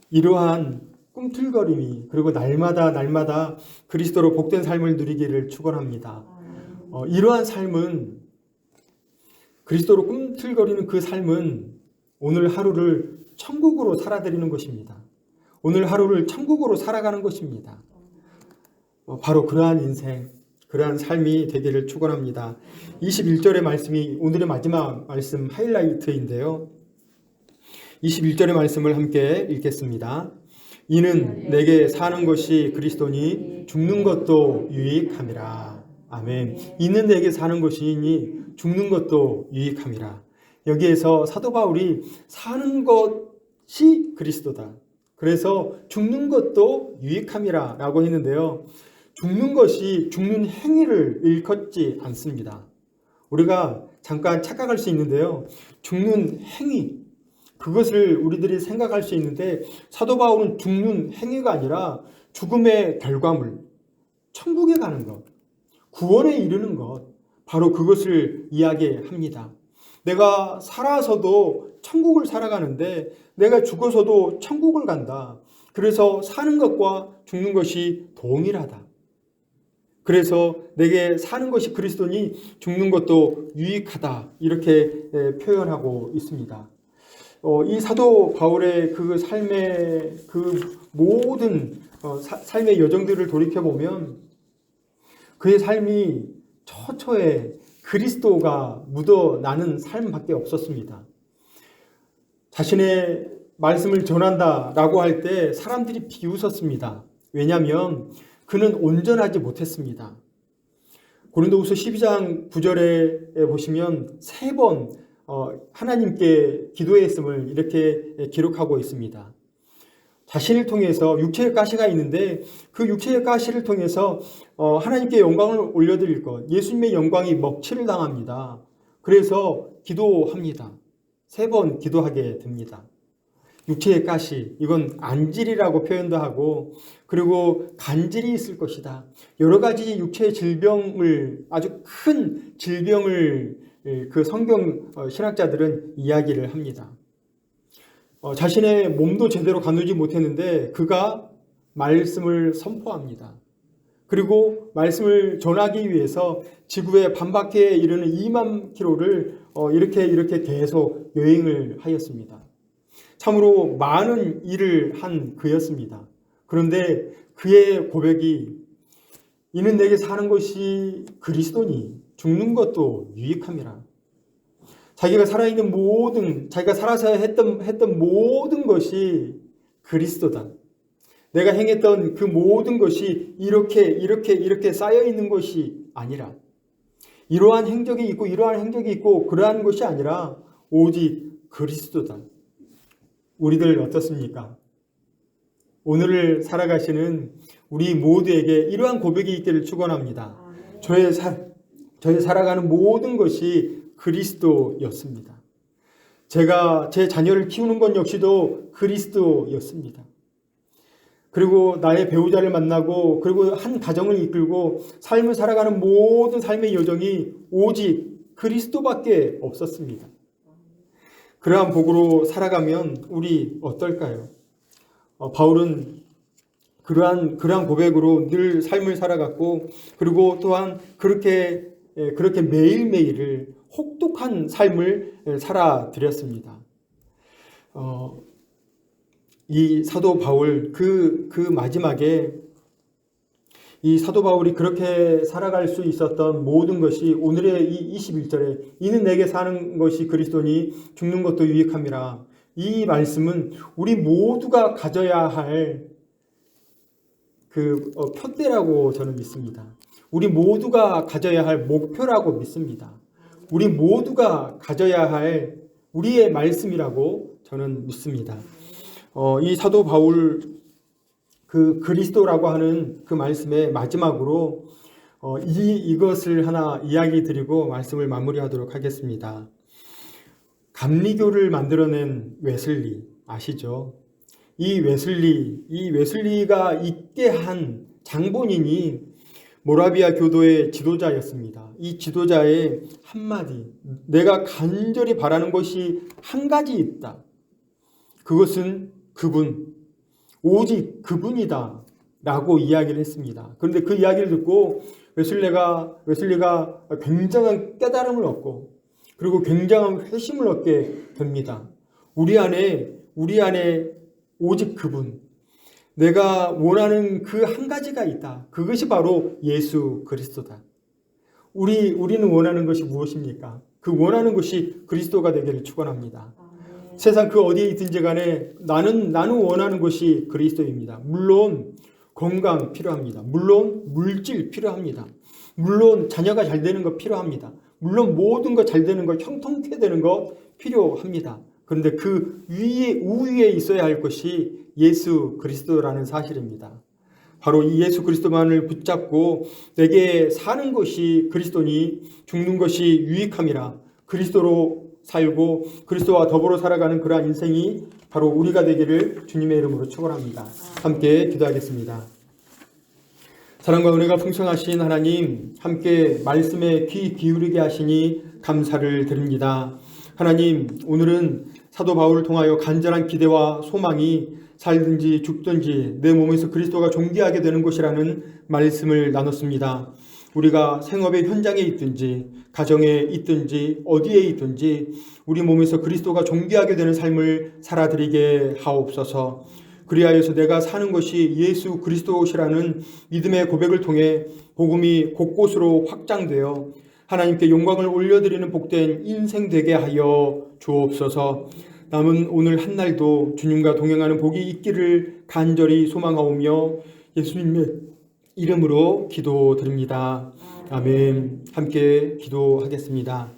이러한 꿈틀거림이, 그리고 날마다 그리스도로 복된 삶을 누리기를 축원합니다. 이러한 삶은, 그리스도로 꿈틀거리는 그 삶은 오늘 하루를 천국으로 살아드리는 것입니다. 오늘 하루를 천국으로 살아가는 것입니다. 바로 그러한 인생, 그러한 삶이 되기를 축원합니다. 21절의 말씀이 오늘의 마지막 말씀 하이라이트인데요. 21절의 말씀을 함께 읽겠습니다. 이는 내게 사는 것이 그리스도니 죽는 것도 유익함이라. 아멘. 이는 내게 사는 것이니 죽는 것도 유익함이라. 여기에서 사도 바울이 사는 것이 그리스도다, 그래서 죽는 것도 유익함이라 라고 했는데요. 죽는 행위를 일컫지 않습니다. 우리가 잠깐 착각할 수 있는데요. 죽는 행위, 그것을 우리들이 생각할 수 있는데, 사도 바울은 죽는 행위가 아니라 죽음의 결과물, 천국에 가는 것, 구원에 이르는 것, 바로 그것을 이야기합니다. 내가 살아서도 천국을 살아가는데 내가 죽어서도 천국을 간다. 그래서 사는 것과 죽는 것이 동일하다. 그래서 내게 사는 것이 그리스도니 죽는 것도 유익하다, 이렇게 표현하고 있습니다. 이 사도 바울의 그 삶의 그 모든 삶의 여정들을 돌이켜보면 그의 삶이 처처에 그리스도가 묻어나는 삶밖에 없었습니다. 자신의 말씀을 전한다라고 할 때 사람들이 비웃었습니다. 왜냐하면 그는 온전하지 못했습니다. 고린도후서 12장 9절에 보시면 3번 하나님께 기도했음을 이렇게 기록하고 있습니다. 자신을 통해서 육체의 가시가 있는데 그 육체의 가시를 통해서 하나님께 영광을 올려드릴 것, 예수님의 영광이 먹칠을 당합니다. 그래서 기도합니다. 3번 기도하게 됩니다. 육체의 가시, 이건 안질이라고 표현도 하고, 그리고 간질이 있을 것이다. 여러 가지 육체의 질병을, 아주 큰 질병을 그 성경 신학자들은 이야기를 합니다. 자신의 몸도 제대로 가누지 못했는데 그가 말씀을 선포합니다. 그리고 말씀을 전하기 위해서 지구의 반바퀴에 이르는 2만 킬로를 이렇게 계속 여행을 하였습니다. 참으로 많은 일을 한 그였습니다. 그런데 그의 고백이 이는 내게 사는 것이 그리스도니 죽는 것도 유익함이라. 자기가 살아있는 자기가 살아서 했던 모든 것이 그리스도다. 내가 행했던 그 모든 것이 이렇게 쌓여있는 것이 아니라, 이러한 행적이 있고 그러한 것이 아니라 오직 그리스도다. 우리들 어떻습니까? 오늘을 살아가시는 우리 모두에게 이러한 고백이 있기를 축원합니다. 저의 살아가는 모든 것이 그리스도였습니다. 제가 제 자녀를 키우는 것 역시도 그리스도였습니다. 그리고 나의 배우자를 만나고 그리고 한 가정을 이끌고 삶을 살아가는 모든 삶의 여정이 오직 그리스도밖에 없었습니다. 그러한 복으로 살아가면 우리 어떨까요? 바울은 그러한 고백으로 늘 삶을 살아갔고, 그리고 또한 그렇게 매일매일을 혹독한 삶을 살아드렸습니다. 이 사도 바울 그 마지막에 이 사도 바울이 그렇게 살아갈 수 있었던 모든 것이 오늘의 이 21절에 이는 내게 사는 것이 그리스도니 죽는 것도 유익함이라. 이 말씀은 우리 모두가 가져야 할 표대라고 저는 믿습니다. 우리 모두가 가져야 할 목표라고 믿습니다. 우리 모두가 가져야 할 우리의 말씀이라고 저는 믿습니다. 이 사도 바울 그 그리스도라고 하는 그 말씀의 마지막으로 이것을 하나 이야기 드리고 말씀을 마무리하도록 하겠습니다. 감리교를 만들어낸 웨슬리 아시죠? 이 웨슬리가 있게 한 장본인이 모라비아 교도의 지도자였습니다. 이 지도자의 한마디, 내가 간절히 바라는 것이 한 가지 있다. 그것은 오직 그분이다 라고 이야기를 했습니다. 그런데 그 이야기를 듣고 웨슬리가 굉장한 깨달음을 얻고 그리고 굉장한 회심을 얻게 됩니다. 우리 안에 오직 그분, 내가 원하는 그 한 가지가 있다. 그것이 바로 예수 그리스도다. 우리는 원하는 것이 무엇입니까? 그 원하는 것이 그리스도가 되기를 축원합니다. 세상 그 어디에 있든지 간에 나는 원하는 것이 그리스도입니다. 물론 건강 필요합니다. 물론 물질 필요합니다. 물론 자녀가 잘 되는 것 필요합니다. 물론 모든 것 잘 되는 것, 형통케 되는 것 필요합니다. 그런데 그 우위에 있어야 할 것이 예수 그리스도라는 사실입니다. 바로 이 예수 그리스도만을 붙잡고 내게 사는 것이 그리스도니 죽는 것이 유익함이라. 그리스도로 살고 그리스도와 더불어 살아가는 그러한 인생이 바로 우리가 되기를 주님의 이름으로 축원합니다. 함께 기도하겠습니다. 사랑과 은혜가 풍성하신 하나님, 함께 말씀에 귀 기울이게 하시니 감사를 드립니다. 하나님, 오늘은 사도 바울을 통하여 간절한 기대와 소망이 살든지 죽든지 내 몸에서 그리스도가 존귀하게 되는 것이라는 말씀을 나눴습니다. 우리가 생업의 현장에 있든지 가정에 있든지 어디에 있든지 우리 몸에서 그리스도가 존귀하게 되는 삶을 살아드리게 하옵소서. 그리하여서 내가 사는 것이 예수 그리스도시라는 믿음의 고백을 통해 복음이 곳곳으로 확장되어 하나님께 영광을 올려드리는 복된 인생 되게 하여 주옵소서. 남은 오늘 한날도 주님과 동행하는 복이 있기를 간절히 소망하오며 예수님의 이름으로 기도드립니다. 아멘. 함께 기도하겠습니다.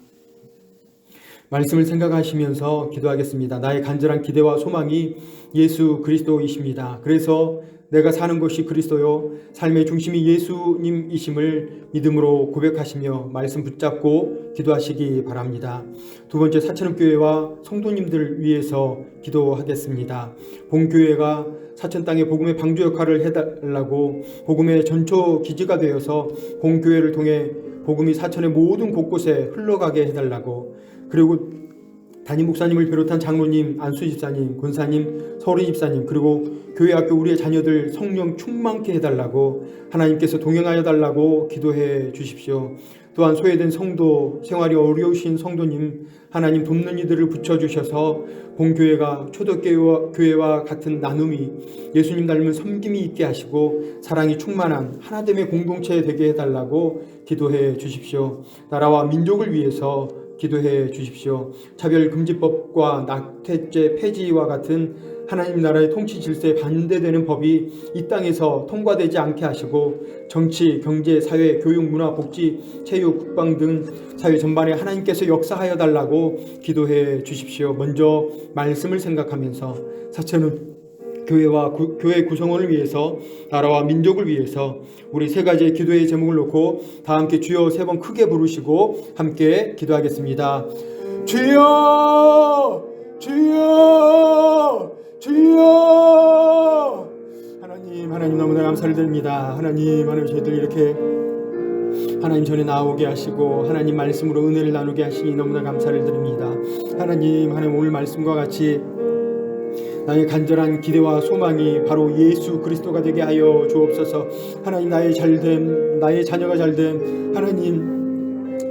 말씀을 생각하시면서 기도하겠습니다. 나의 간절한 기대와 소망이 예수 그리스도이십니다. 그래서 내가 사는 것이 그리스도요 삶의 중심이 예수님이심을 믿음으로 고백하시며 말씀 붙잡고 기도하시기 바랍니다. 두 번째, 사천읍교회와 성도님들을 위해서 기도하겠습니다. 본교회가 사천 땅의 복음의 방주 역할을 해달라고 복음의 전초 기지가 되어서 본교회를 통해 복음이 사천의 모든 곳곳에 흘러가게 해달라고, 그리고 담임 목사님을 비롯한 장로님, 안수 집사님, 권사님, 서리 집사님, 그리고 교회 학교 우리의 자녀들 성령 충만케 해달라고 하나님께서 동행하여 달라고 기도해 주십시오. 또한 소외된 성도, 생활이 어려우신 성도님, 하나님 돕는 이들을 붙여주셔서 본교회가 초대교회와 같은 나눔이, 예수님 닮은 섬김이 있게 하시고 사랑이 충만한 하나됨의 공동체 되게 해달라고 기도해 주십시오. 나라와 민족을 위해서 기도해 주십시오. 차별금지법과 낙태죄 폐지와 같은 하나님 나라의 통치 질서에 반대되는 법이 이 땅에서 통과되지 않게 하시고 정치, 경제, 사회, 교육, 문화, 복지, 체육, 국방 등 사회 전반에 하나님께서 역사하여 달라고 기도해 주십시오. 먼저 말씀을 생각하면서 사천은 교회와 교회 구성원을 위해서, 나라와 민족을 위해서 우리 세 가지의 기도의 제목을 놓고 다 함께 주여 세 번 크게 부르시고 함께 기도하겠습니다. 주여, 주여, 주여. 하나님 너무나 감사를 드립니다. 하나님 저희들 이렇게 하나님 전에 나오게 하시고 하나님 말씀으로 은혜를 나누게 하시니 너무나 감사를 드립니다. 하나님 오늘 말씀과 같이 나의 간절한 기대와 소망이 바로 예수 그리스도가 되게 하여 주옵소서. 하나님, 나의 잘됨, 나의 자녀가 잘됨, 하나님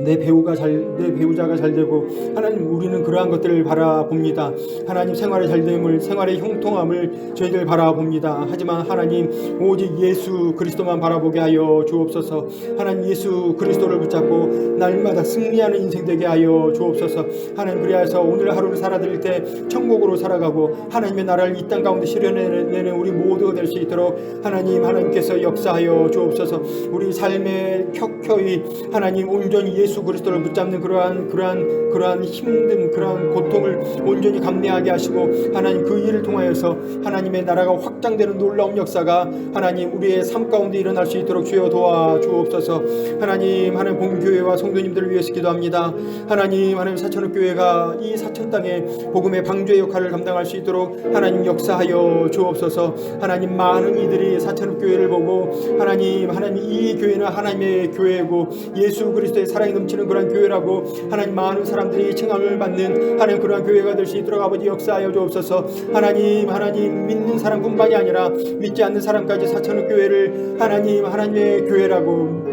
내 배우자가 잘되고, 하나님 우리는 그러한 것들을 바라봅니다. 하나님 생활의 잘됨을, 생활의 형통함을 저희들 바라봅니다. 하지만 하나님 오직 예수 그리스도만 바라보게 하여 주옵소서. 하나님 예수 그리스도를 붙잡고 날마다 승리하는 인생 되게 하여 주옵소서. 하나님 그리하여서 오늘 하루를 살아드릴 때 천국으로 살아가고 하나님의 나라를 이 땅 가운데 실현해내는 우리 모두가 될 수 있도록 하나님께서 역사하여 주옵소서. 우리 삶에 켜켜이 하나님 온전히 예수 그리스도를 붙잡는 그러한 힘든 그러한 고통을 온전히 감내하게 하시고, 하나님 그 일을 통하여서 하나님의 나라가 확장되는 놀라운 역사가 하나님 우리의 삶 가운데 일어날 수 있도록 주여 도와주옵소서. 하나님 본교회와 성도님들을 위해서 기도합니다. 하나님 사천읍 교회가 이 사천 땅에 복음의 방주의 역할을 감당할 수 있도록 하나님 역사하여 주옵소서. 하나님 많은 이들이 사천읍 교회를 보고 하나님 이 교회는 하나님의 교회고 예수 그리스도의 사랑이 넘치는 그런 교회라고 하나님 많은 사람들이 칭함을 받는 하나님 그러한 교회가 될 수 있도록 아버지 역사하여 주옵소서. 하나님 믿는 사람뿐만이 아니라 믿지 않는 사람까지 사천읍 교회를 하나님의 교회라고,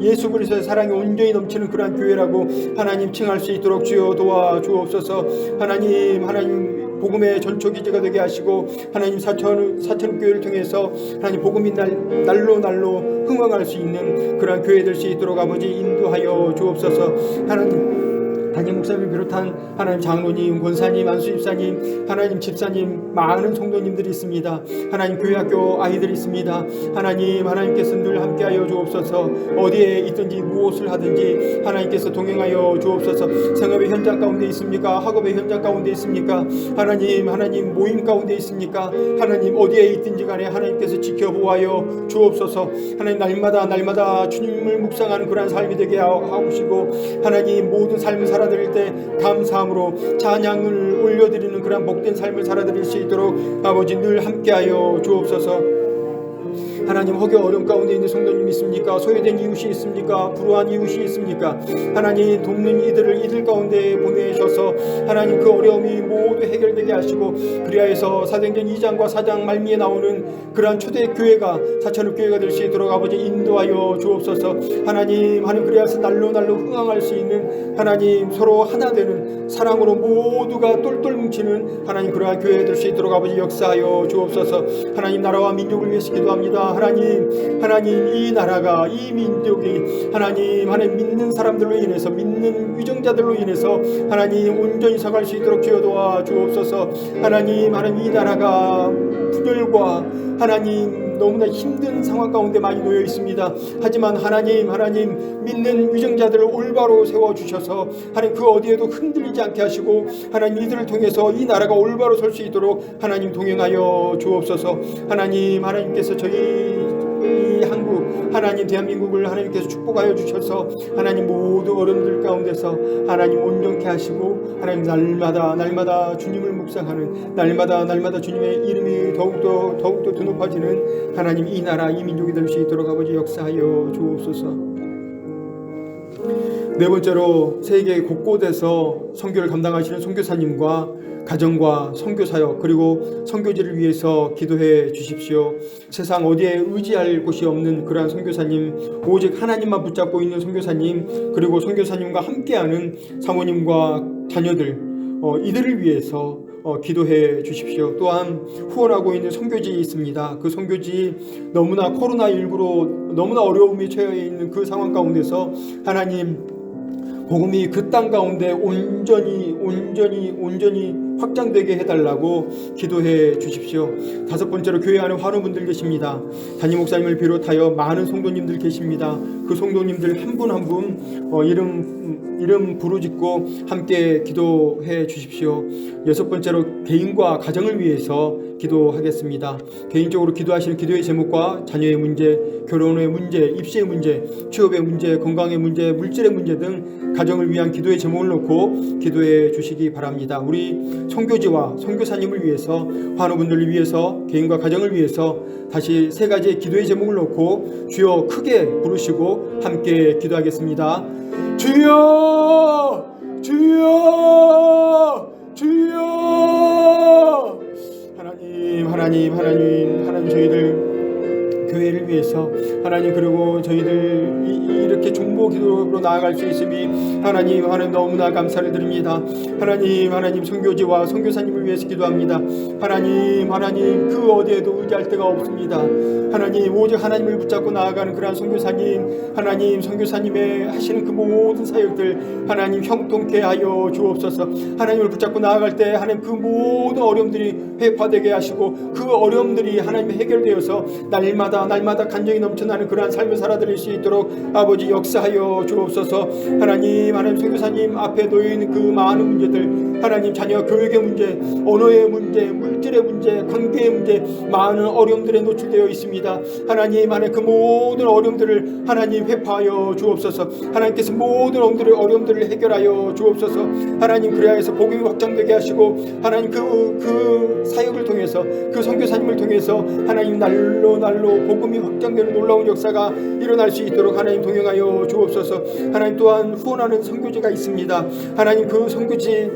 예수 그리스도의 사랑이 온전히 넘치는 그러한 교회라고 하나님 칭할 수 있도록 주여 도와주옵소서. 하나님 복음의 전초기지가 되게 하시고, 하나님 사천읍 교회를 통해서 하나님 복음이 날로 흥황할 수 있는 그러한 교회 될 수 있도록 아버지 인도하여 주옵소서. 하나님 담임 목사님을 비롯한 하나님 장로님, 권사님, 안수집사님, 하나님 집사님, 많은 성도님들이 있습니다. 하나님 교회학교 아이들이 있습니다. 하나님께서 늘 함께하여 주옵소서. 어디에 있든지 무엇을 하든지 하나님께서 동행하여 주옵소서. 생업의 현장 가운데 있습니까? 학업의 현장 가운데 있습니까? 하나님 모임 가운데 있습니까? 하나님 어디에 있든지 간에 하나님께서 지켜보아여 주옵소서. 하나님 날마다 주님을 묵상하는 그러한 삶이 되게 하시고, 하나님 모든 삶을 살아드릴 때 감사함으로 찬양을 올려드리는 그런 복된 삶을 살아드릴 수 있도록 아버지 늘 함께하여 주옵소서. 하나님 혹여 어려움 가운데 있는 성도님이 있습니까? 소외된 이웃이 있습니까? 불우한 이웃이 있습니까? 하나님 돕는 이들 가운데 보내셔서 하나님 그 어려움이 모두 해결되게 하시고, 그리하여서 사도행전 2장과 4장 말미에 나오는 그러한 초대 교회가 사천읍 교회가 될 수 있도록 아버지 인도하여 주옵소서. 하나님 그리하여서 날로 흥황할 수 있는 하나님 서로 하나 되는 사랑으로 모두가 똘똘 뭉치는 하나님 그러한 교회 될 수 있도록 아버지 역사하여 주옵소서. 하나님 나라와 민족을 위해서 기도합니다. 하나님 이 나라가, 이 민족이 하나님 믿는 사람들로 인해서, 믿는 위정자들로 인해서 하나님 온전히 서갈 수 있도록 주여 도와 주옵소서. 하나님 이 나라가 분열과 하나님 너무나 힘든 상황 가운데 많이 놓여 있습니다. 하지만 하나님 믿는 위정자들을 올바로 세워주셔서 하나님 그 어디에도 흔들리지 않게 하시고, 하나님 이들을 통해서 이 나라가 올바로 설 수 있도록 하나님 동행하여 주옵소서. 하나님께서 저희 이 한국 하나님 대한민국을 하나님께서 축복하여 주셔서 하나님 모두 어른들 가운데서 하나님 온전케 하시고, 하나님 날마다 주님을 묵상하는 날마다 주님의 이름이 더욱더 드높아지는 하나님 이 나라 이 민족이 될 수 있도록 아버지 역사하여 주옵소서. 네 번째로 세계 곳곳에서 선교를 감당하시는 선교사님과 가정과 선교사역 그리고 선교지를 위해서 기도해 주십시오. 세상 어디에 의지할 곳이 없는 그러한 선교사님, 오직 하나님만 붙잡고 있는 선교사님, 그리고 선교사님과 함께하는 사모님과 자녀들, 이들을 위해서 기도해 주십시오. 또한 후원하고 있는 선교지 있습니다. 그 선교지 너무나 코로나19로 너무나 어려움에 처해 있는 그 상황 가운데서 하나님 복음이 그 땅 가운데 온전히 확장되게 해달라고 기도해 주십시오. 다섯 번째로 교회 안에 환우분들 계십니다. 담임 목사님을 비롯하여 많은 성도님들 계십니다. 그 성도님들 한 분 한 분 이름 부르짖고 함께 기도해 주십시오. 여섯 번째로 개인과 가정을 위해서 기도하겠습니다. 개인적으로 기도하시는 기도의 제목과 자녀의 문제, 결혼의 문제, 입시의 문제, 취업의 문제, 건강의 문제, 물질의 문제 등 가정을 위한 기도의 제목을 놓고 기도해 주시기 바랍니다. 우리 선교지와 선교사님을 위해서, 환우분들을 위해서, 개인과 가정을 위해서 다시 세 가지의 기도의 제목을 놓고 주여 크게 부르시고 함께 기도하겠습니다. 주여 주여 주여 하나님 저희들 교회를 위해서 하나님, 그리고 저희들 이렇게 중보 기도로 나아갈 수 있음이 하나님 너무나 감사를 드립니다. 하나님 선교지와 선교사님을 위해서 기도합니다. 하나님 그 어디에도 의지할 데가 없습니다. 하나님 오직 하나님을 붙잡고 나아가는 그러한 선교사님, 하나님 선교사님의 하시는 그 모든 사역들 하나님 형통케 하여 주옵소서. 하나님을 붙잡고 나아갈 때 하나님 그 모든 어려움들이 회파되게 하시고 그 어려움들이 하나님 해결되어서 날마다 간정이 넘쳐나는 그러한 삶을 살아드릴 수 있도록 아버지 역사하여 주옵소서. 하나님 선교사님 앞에 놓여있는 그 많은 문제들, 하나님 자녀 교육의 문제, 언어의 문제, 물질의 문제, 관계의 문제, 많은 어려움들에 노출되어 있습니다. 하나님 그 모든 어려움들을 하나님 회파하여 주옵소서. 하나님께서 모든 어려움들을 해결하여 주옵소서. 하나님 그리하여서 복음이 확장되게 하시고 하나님 그 사역을 통해서 그 선교사님을 통해서 하나님 날로 복음이 확장되는 놀라운 역사가 일어날 수 있도록 하나님 동행하여 주옵소서. 하나님 또한 후원하는 선교지가 있습니다. 하나님 그 선교지,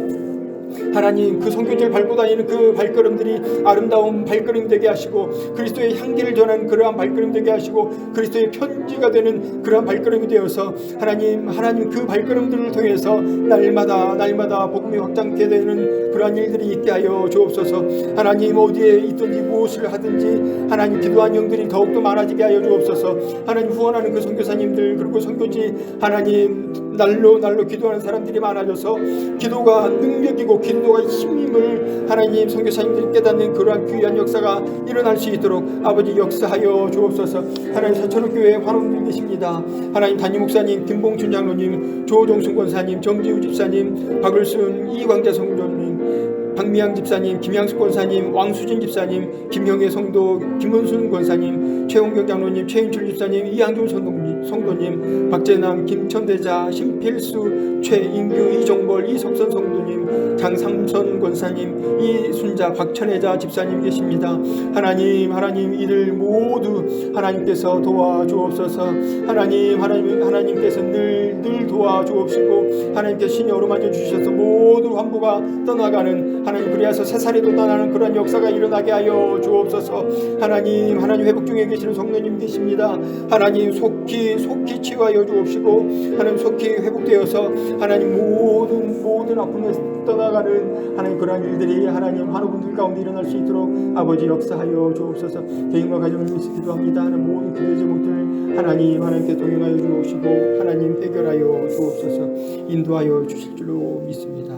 하나님 그 선교지를 밟고 다니는 그 발걸음들이 아름다운 발걸음 되게 하시고 그리스도의 향기를 전하는 그러한 발걸음 되게 하시고 그리스도의 편지가 되는 그러한 발걸음이 되어서 하나님 그 발걸음들을 통해서 날마다 복음이 확장되게 되는 그러한 일들이 있게 하여 주옵소서. 하나님 어디에 있든지 무엇을 하든지 하나님 기도한 영들이 더욱더 많아지게 하여 주옵소서. 하나님 후원하는 그 선교사님들, 그리고 선교지 하나님 날로 기도하는 사람들이 많아져서 기도가 능력이고 기도가 힘임을 하나님 선교사님들이 깨닫는 그러한 귀한 역사가 일어날 수 있도록 아버지 역사하여 주옵소서. 하나님 사천옥교회 환원들 계십니다. 하나님 담임 목사님, 김봉춘 장로님, 조정순 권사님, 정지우 집사님, 박을순 이광자 성도님, 박미양 집사님, 김양숙 권사님, 왕수진 집사님, 김형애 성도, 김은순 권사님, 최홍경 장로님, 최인출 집사님, 이양준 성도님, 박재남, 김천대자, 신필수, 최인규, 이정벌, 이석선 성도님, 장삼선 권사님, 이순자, 박천혜자 집사님 계십니다. 하나님 이들 모두 하나님께서 도와주옵소서. 하나님께서 늘 도와주옵시고 하나님께서 신이 어루만져 주셔서 모든 환부가 떠나가는 하나님, 그리하여서 새살이 돋아나는 그런 역사가 일어나게 하여 주옵소서. 하나님 회복 중에 계시는 성도님 계십니다. 하나님 속히 치유하여 주옵시고 하나님 속히 회복되어서 하나님 모든 아픔에서 떠나가는 하나님 그러한 일들이 하나님 환우분들 가운데 일어날 수 있도록 아버지 역사하여 주옵소서. 개인과 가정을 위해서 기도합니다. 하나님 모든 기도의 제목들 하나님께 동행하여 주옵시고 하나님 해결하여 주옵소서. 인도하여 주실 줄로 믿습니다.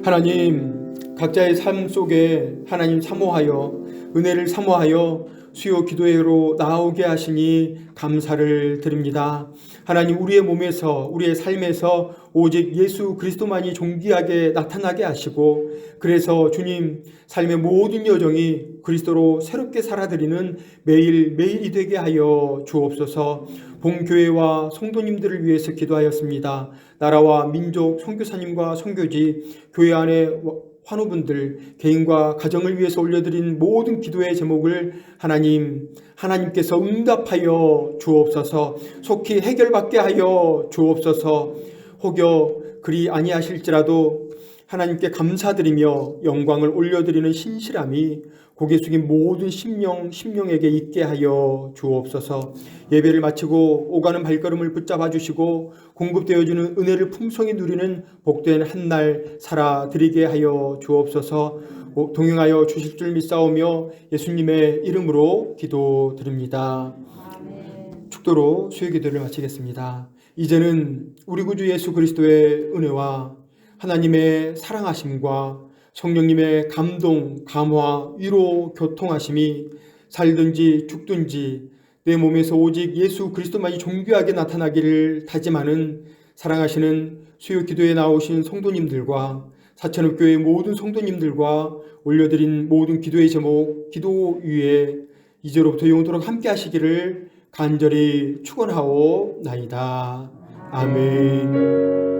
하나님 각자의 삶 속에 하나님 사모하여 은혜를 사모하여 수요 기도회로 나오게 하시니 감사를 드립니다. 하나님 우리의 몸에서 우리의 삶에서 오직 예수 그리스도만이 존귀하게 나타나게 하시고 그래서 주님 삶의 모든 여정이 그리스도로 새롭게 살아드리는 매일이 되게 하여 주옵소서. 본교회와 성도님들을 위해서 기도하였습니다. 나라와 민족, 선교사님과 선교지, 교회 안에 환우분들, 개인과 가정을 위해서 올려드린 모든 기도의 제목을 하나님께서 응답하여 주옵소서. 속히 해결받게 하여 주옵소서. 혹여 그리 아니하실지라도 하나님께 감사드리며 영광을 올려드리는 신실함이 고개 숙인 모든 심령에게 있게 하여 주옵소서. 예배를 마치고 오가는 발걸음을 붙잡아 주시고 공급되어주는 은혜를 풍성히 누리는 복된 한날 살아드리게 하여 주옵소서. 동행하여 주실 줄 믿사오며 예수님의 이름으로 기도드립니다. 축도로 수요기도를 마치겠습니다. 이제는 우리 구주 예수 그리스도의 은혜와 하나님의 사랑하심과 성령님의 감동, 감화, 위로, 교통하심이 살든지 죽든지 내 몸에서 오직 예수 그리스도만이 존귀하게 나타나기를 다짐하는 사랑하시는 수요 기도에 나오신 성도님들과 사천읍교회 모든 성도님들과 올려드린 모든 기도의 제목, 기도 위에 이제로부터 영원토록 함께 하시기를 간절히 축원하오나이다. 아멘.